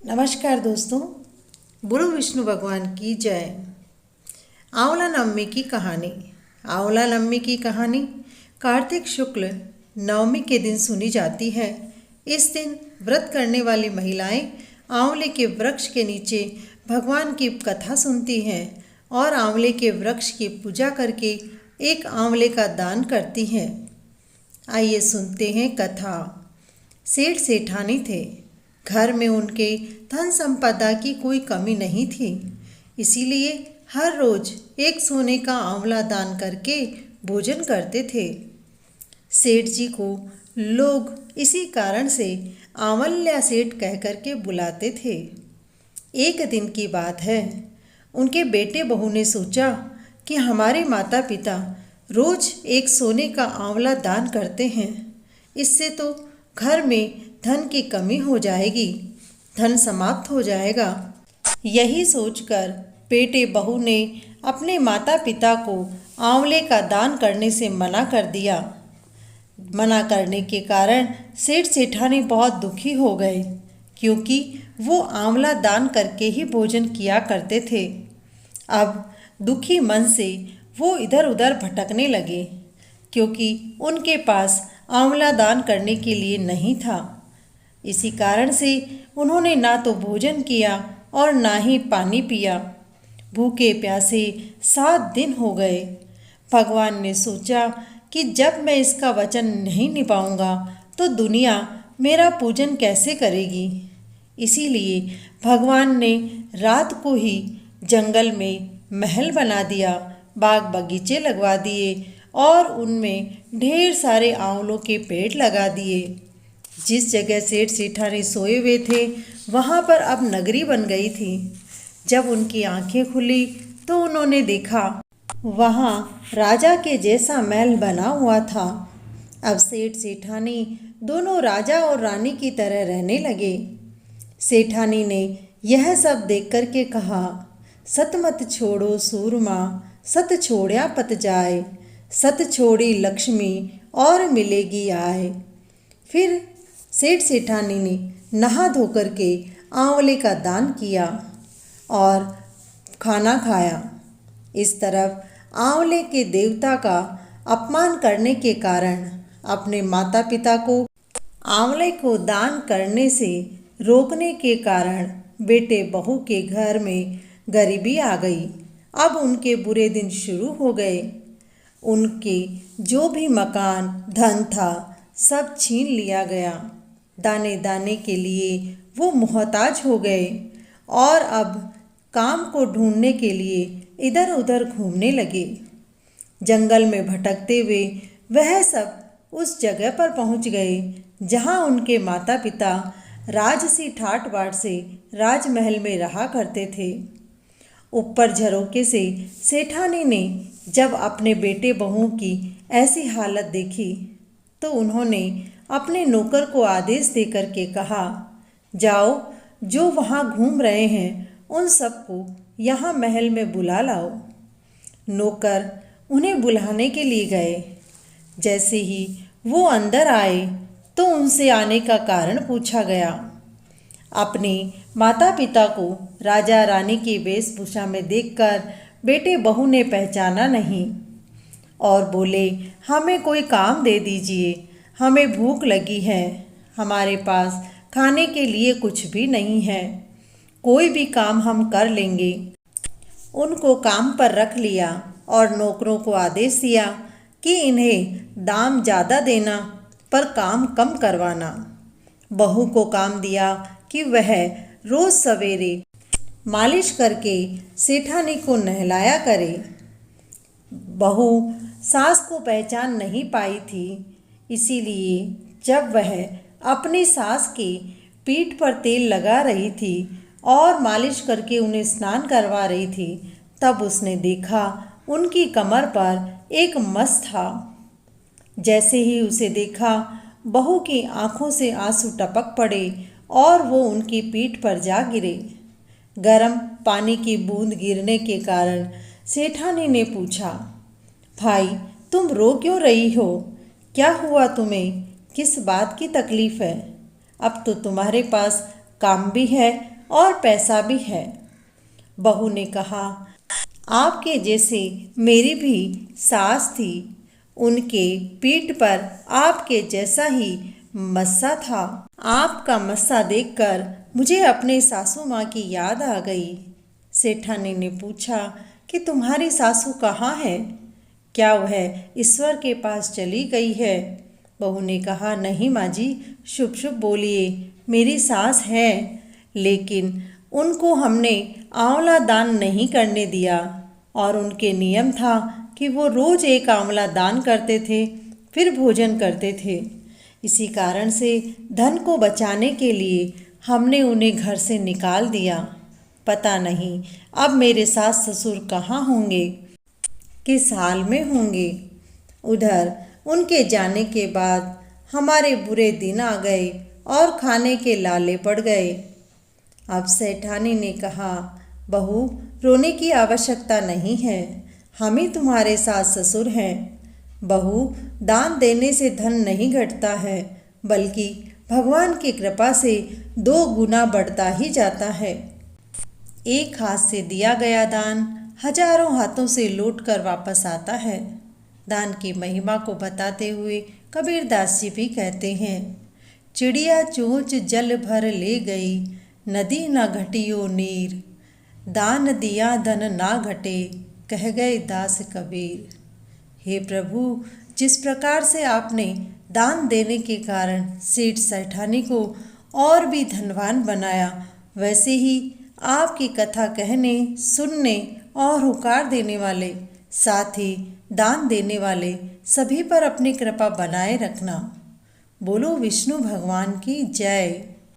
नमस्कार दोस्तों, गुरु विष्णु भगवान की जय। आंवला नवमी की कहानी। आंवला नवमी की कहानी कार्तिक शुक्ल नवमी के दिन सुनी जाती है। इस दिन व्रत करने वाली महिलाएं आंवले के वृक्ष के नीचे भगवान की कथा सुनती हैं और आंवले के वृक्ष की पूजा करके एक आंवले का दान करती हैं। आइए सुनते हैं कथा। सेठ सेठानी थे। घर में उनके धन संपदा की कोई कमी नहीं थी, इसीलिए हर रोज एक सोने का आंवला दान करके भोजन करते थे। सेठ जी को लोग इसी कारण से आंवल्या सेठ कह करके बुलाते थे। एक दिन की बात है, उनके बेटे बहू ने सोचा कि हमारे माता पिता रोज एक सोने का आंवला दान करते हैं, इससे तो घर में धन की कमी हो जाएगी, धन समाप्त हो जाएगा। यही सोचकर बेटे बहू ने अपने माता पिता को आंवले का दान करने से मना कर दिया। मना करने के कारण सेठ सेठानी बहुत दुखी हो गए, क्योंकि वो आंवला दान करके ही भोजन किया करते थे। अब दुखी मन से वो इधर उधर भटकने लगे, क्योंकि उनके पास आंवला दान करने के लिए नहीं था। इसी कारण से उन्होंने ना तो भोजन किया और ना ही पानी पिया। भूखे प्यासे 7 दिन हो गए। भगवान ने सोचा कि जब मैं इसका वचन नहीं निभाऊंगा तो दुनिया मेरा पूजन कैसे करेगी। इसीलिए भगवान ने रात को ही जंगल में महल बना दिया, बाग बगीचे लगवा दिए और उनमें ढेर सारे आंवलों के पेड़ लगा दिए। जिस जगह सेठ सेठानी सोए हुए थे, वहाँ पर अब नगरी बन गई थी। जब उनकी आंखें खुली तो उन्होंने देखा वहाँ राजा के जैसा महल बना हुआ था। अब सेठ सेठानी दोनों राजा और रानी की तरह रहने लगे। सेठानी ने यह सब देख कर के कहा, सत मत छोड़ो सूरमा, सत छोड़या पत जाए, सत छोड़ी लक्ष्मी और मिलेगी आए। फिर सेठ सेठानी ने नहा धोकर के आंवले का दान किया और खाना खाया। इस तरफ आंवले के देवता का अपमान करने के कारण अपने माता पिता को आंवले को दान करने से रोकने के कारण बेटे बहू के घर में गरीबी आ गई। अब उनके बुरे दिन शुरू हो गए। उनके जो भी मकान धन था सब छीन लिया गया। दाने दाने के लिए वो मोहताज हो गए और अब काम को ढूंढने के लिए इधर उधर घूमने लगे। जंगल में भटकते हुए वह सब उस जगह पर पहुंच गए जहां उनके माता पिता राजसी ठाट बाट से राजमहल में रहा करते थे। ऊपर झरोके से सेठानी ने जब अपने बेटे बहू की ऐसी हालत देखी तो उन्होंने अपने नौकर को आदेश देकर के कहा, जाओ जो वहाँ घूम रहे हैं उन सबको यहाँ महल में बुला लाओ। नौकर उन्हें बुलाने के लिए गए। जैसे ही वो अंदर आए तो उनसे आने का कारण पूछा गया। अपने माता पिता को राजा रानी की वेशभूषा में देखकर बेटे बहू ने पहचाना नहीं और बोले, हमें कोई काम दे दीजिए, हमें भूख लगी है, हमारे पास खाने के लिए कुछ भी नहीं है, कोई भी काम हम कर लेंगे। उनको काम पर रख लिया और नौकरों को आदेश दिया कि इन्हें दाम ज़्यादा देना पर काम कम करवाना। बहू को काम दिया कि वह रोज़ सवेरे मालिश करके सेठानी को नहलाया करे। बहू सास को पहचान नहीं पाई थी, इसीलिए जब वह अपनी सास की पीठ पर तेल लगा रही थी और मालिश करके उन्हें स्नान करवा रही थी, तब उसने देखा उनकी कमर पर एक मस था। जैसे ही उसे देखा, बहू की आंखों से आंसू टपक पड़े और वो उनकी पीठ पर जा गिरे। गर्म पानी की बूंद गिरने के कारण सेठानी ने पूछा, भाई तुम रो क्यों रही हो? क्या हुआ तुम्हें? किस बात की तकलीफ़ है? अब तो तुम्हारे पास काम भी है और पैसा भी है। बहू ने कहा, आपके जैसे मेरी भी सास थी, उनके पीठ पर आपके जैसा ही मस्सा था। आपका मस्सा देखकर मुझे अपने सासू माँ की याद आ गई। सेठानी ने पूछा कि तुम्हारी सासू कहाँ है? क्या वह ईश्वर के पास चली गई है? बहू ने कहा, नहीं माँ जी, शुभ शुभ बोलिए, मेरी सास है, लेकिन उनको हमने आंवला दान नहीं करने दिया और उनके नियम था कि वो रोज एक आंवला दान करते थे, फिर भोजन करते थे। इसी कारण से धन को बचाने के लिए हमने उन्हें घर से निकाल दिया। पता नहीं अब मेरे सास ससुर कहाँ होंगे, किस हाल में होंगे। उधर उनके जाने के बाद हमारे बुरे दिन आ गए और खाने के लाले पड़ गए। अब सेठानी ने कहा, बहू, रोने की आवश्यकता नहीं है, हम ही तुम्हारे सास ससुर हैं। बहू, दान देने से धन नहीं घटता है, बल्कि भगवान की कृपा से 2 गुना बढ़ता ही जाता है। एक हाथ से दिया गया दान हजारों हाथों से लौटकर वापस आता है। दान की महिमा को बताते हुए कबीरदास जी भी कहते हैं, चिड़िया चोंच जल भर ले गई, नदी न घटियो नीर, दान दिया धन ना घटे, कह गए दास कबीर। हे प्रभु, जिस प्रकार से आपने दान देने के कारण सेठ सेठानी को और भी धनवान बनाया, वैसे ही आपकी कथा कहने, सुनने और हुकार देने वाले, साथ ही दान देने वाले सभी पर अपनी कृपा बनाए रखना। बोलो विष्णु भगवान की जय।